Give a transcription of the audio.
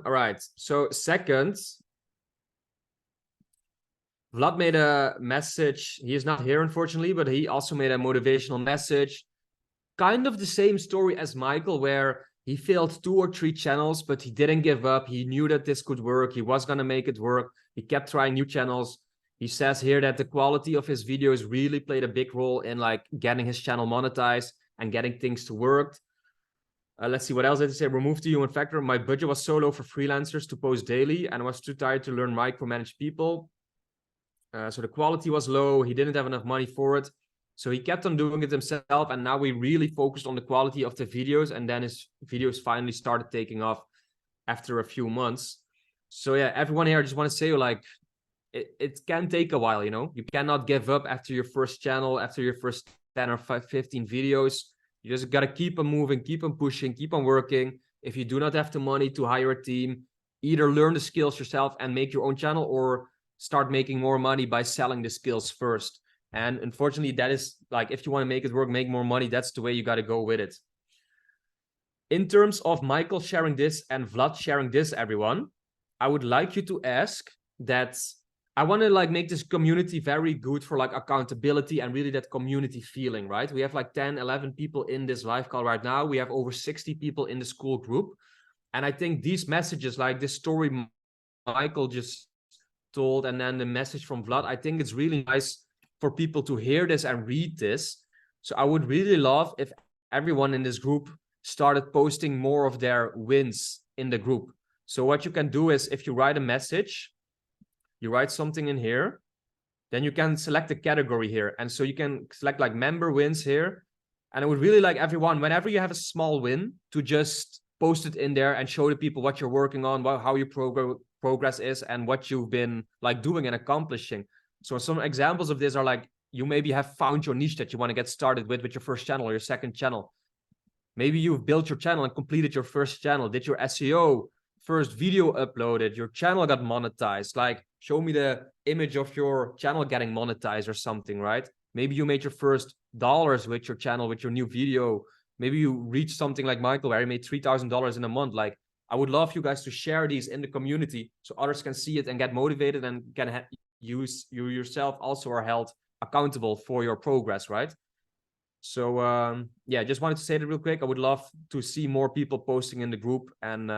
All right. So second, Vlad made a message. He is not here, unfortunately, but he also made a motivational message. Kind of the same story as Michael, where he failed 2 or 3 channels, but he didn't give up. He knew that this could work. He was going to make it work. He kept trying new channels. He says here that the quality of his videos really played a big role in like getting his channel monetized and getting things to work. Let's see what else did he say. Remove the human factor. My budget was so low for freelancers to post daily and I was too tired to learn micromanage people. So the quality was low. He didn't have enough money for it. So he kept on doing it himself. And now we really focused on the quality of the videos. And then his videos finally started taking off after a few months. So yeah, everyone here, I just want to say, like, it can take a while, you know. You cannot give up after your first channel, after your first 10 or 15 videos. You just got to keep on moving, keep on pushing, keep on working. If you do not have the money to hire a team, either learn the skills yourself and make your own channel, or start making more money by selling the skills first. And unfortunately, that is like, if you want to make it work, make more money, that's the way you got to go with it. In terms of Michael sharing this and Vlad sharing this, everyone, I would like you to ask that. I want to like make this community very good for like accountability and really that community feeling, right? We have like 10, 11 people in this live call right now. We have over 60 people in the school group. And I think these messages, like this story Michael just told, and then the message from Vlad, I think it's really nice for people to hear this and read this. So I would really love if everyone in this group started posting more of their wins in the group. So what you can do is, if you write a message, you write something in here, then you can select a category here. And so you can select like member wins here. And I would really like everyone, whenever you have a small win, to just post it in there and show the people what you're working on, how your progress is, and what you've been like doing and accomplishing. So some examples of this are like, you maybe have found your niche that you want to get started with your first channel or your second channel. Maybe you've built your channel and completed your first channel, did your SEO, first video uploaded, your channel got monetized. Like, show me the image of your channel getting monetized or something, right? Maybe you made your first dollars with your channel, with your new video. Maybe you reached something like Michael, where he made $3,000 in a month. Like, I would love you guys to share these in the community so others can see it and get motivated and can use you yourself also are held accountable for your progress, right? So yeah, just wanted to say that real quick. I would love to see more people posting in the group, and